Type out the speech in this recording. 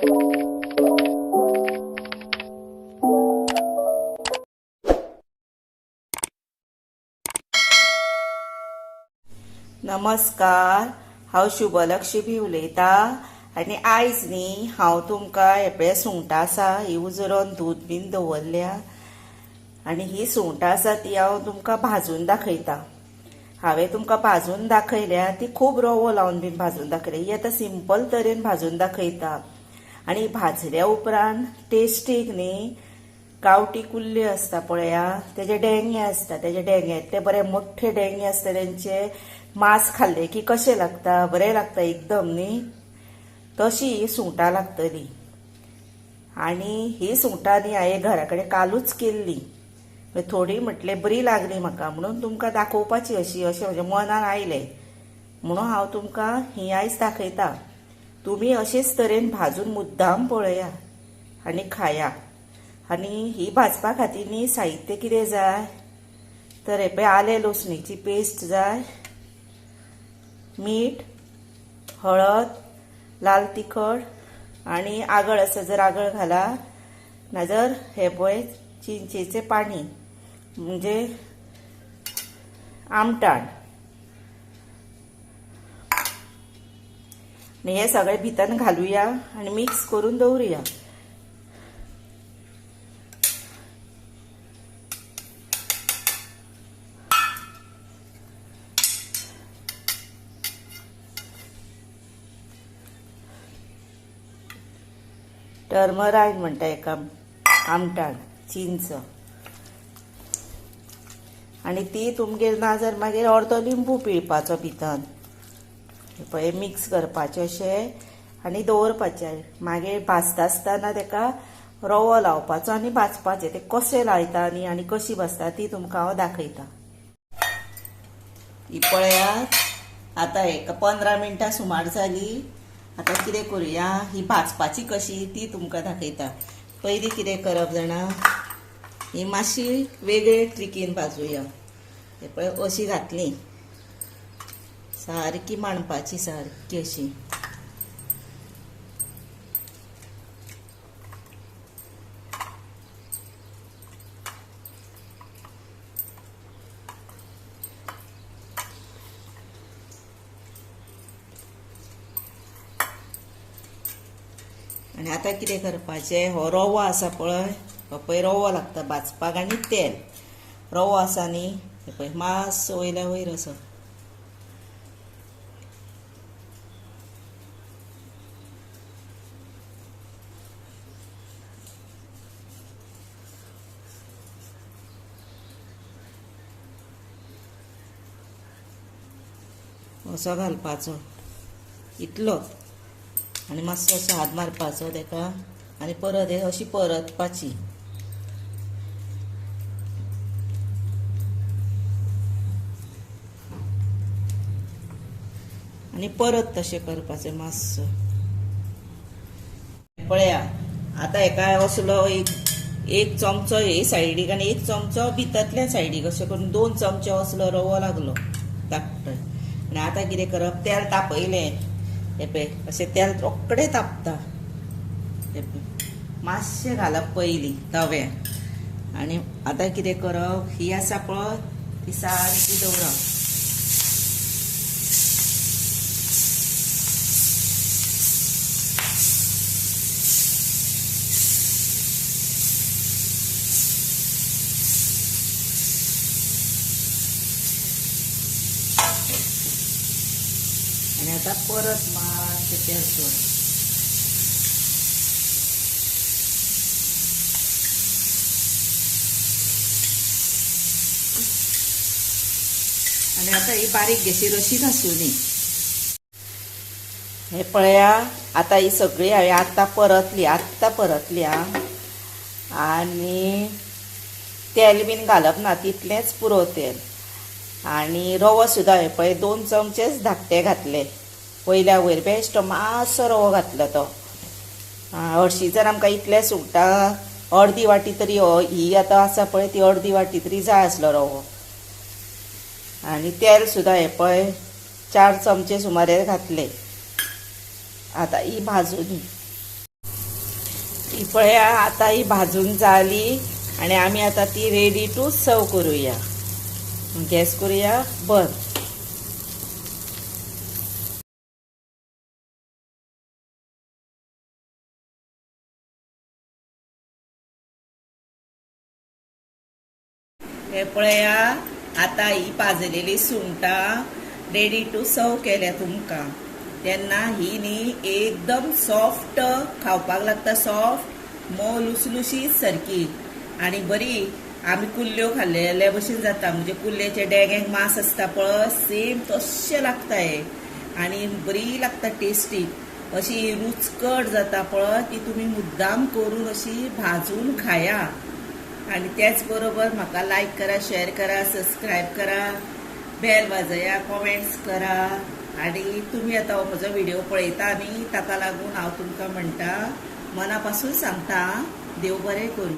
नमस्कार, हांव शुभलक्ष्मी उलयता आनी आयज न्ही हांव तुमकां हेपळय सुंगटां आसा ही उजरोवन दूद बीन दवरल्या आनी ही सुंगटां आसा ती हांव तुमकां भाजून दाखयता। हांवें तुमकां भाजून दाखयल्या ती खूब रवो लावन बीन भाजून दाखयल्या। ही आतां सिंपल तरेन भाजून दाखयता आनी भाजल्या उपरांत टेस्टीक न्ही गांवठी कुल्ल्यो आसता पळया तेजे डेंगे आसता, तेजे डेंग्यातले बरे मोठे डेंगे आसता, तेंचे मांस खाल्ले की कशें लागता, बरें लागता एकदम न्ही, तशी ही सुंगटां लागतली। आनी ही सुंगटां न्ही हांवें घरा कडेन कालूच केल्ली, थोडी म्हटले बरी लागली म्हाका म्हणून तुमकां दाखोवपाची अशी अशें म्हज्या मनान आयलें म्हणून हांव तुमकां ही आयज दाखयता। तुमी अशेच तरेन भाजून मुद्दाम पळया आनी खाया। आनी ही भाजपा खातीर न्ही साहित्य कितें जाय तर हे पळय आलें लसणीची पेस्ट जाय, मीठ, हळद, लाल तिखट आनी आगळ आसा जर आगळ घाला, नाजर हे पळय चिंचेचें पाणी म्हणजे आमटाण। आनी हे सगळें भितर घालुया आनी मिक्स करून दवरुया। टर्मरायन म्हणटा एका आमटाण चिंच आनी ती तुमगेर ना जर मागीर अर्दो लिंबू पिळपाचो भितर पळय मिक्स करपाचें अशें आनी दवरपाचें। मागीर भाजता आसतना तेका रवो लावपाचो आनी भाजपाचें। ते कशें लायता न्ही आनी कशी भाजता ती तुमकां हांव दाखयता। ही पळयात आतां एक 15 मिनटां सुमार जाली। आतां कितें करुया, ही भाजपाची कशी ती तुमकां दाखयता। पयलीं कितें करप जाणा, ही मातशी वेगळे ट्रिकीन भाजूया। हे पळय अशी घातली सारकी मांडपाची, सारकी अशी। आनी आतां कितें करपाचें, हो रवो आसा पळय, हो पळय रवो लागता भाजपाक आनी तेल। रवो आसा न्ही हे पळय मातसो वयल्या वयर असो असो घालपाचो इतलोच आनी मातसो असो हात मारपाचो तेका आनी परत हे अशी परतपाची आनी परत तशें करपाचें मातसो। पळया आतां हेका असलो एक चमचो हे सायडीक आनी एक चमचो भितरल्या सायडीक अशें करून 2 चमचे असलो रवो लागलो धाकटो। आनी आतां कितें करप, तेल तापयलें हे पळय अशें तेल रोखडें तापता हे पळय मातशें घालप पयलीं तव्यार आनी आतां कितें करप, ही आसा पळय ती सारकी दवरप। आनी आतां परत मातशें तेल सोड आनी आतां ही बारीक गॅसीर अशी घासूनी। हे पळया आतां ही सगळी हांवें आतां परतली आनी तेल बीन घालप ना, तितलेंच पुरो तेल। आनी रवो सुद्दां हे पळय 2 चमचेच धाकटे घातले वयल्या वयर, बेश्टो मातसो रवो घातलो तो। हरशीं आमकां इतलें सुंगटां अर्दी वाटी तरी ही आतां आसा पळय ती अर्दी वाटी तरी जाय आसलो रवो। आनी तेल सुद्दां हे पळय 4 चमचे सुमारे घातले। आतां ही भाजूनी ही पळया आता ही भाजून जाली आणि आम्ही आता ती रेडी टू सर्व करूया. गॅस करूया बंद. हे पळया आता ही भाजलेली सुंगटां रेडी टू सर्व केल्या तुमकां. तेन्ना ही न्ही एकदम सॉफ्ट खावपाक लागता, सॉफ्ट मोव लुसलुशीत सारकी आणि बरी आमी कुल्ल्यो खाल्लेल्या भशेन जाता. म्हणजे कुल्ल्याचे डेग्यांक मांस आसता पळय सेम तशें लागता हे आणि बरी लागता टेस्टी. अशी रुचकट जाता पळय ती तुमी मुद्दाम करून अशी भाजून खाया. आणि त्याच बरोबर म्हाका लाईक करा, शेअर करा, सबस्क्राईब करा, बेल वाजया, कॉमेंट्स करा. आणि तुम्ही आता म्हजो व्हिडिओ पळयता न्ही ताका लागून हांव तुमकां म्हणटा मनापासून सांगता देव बरें करूं.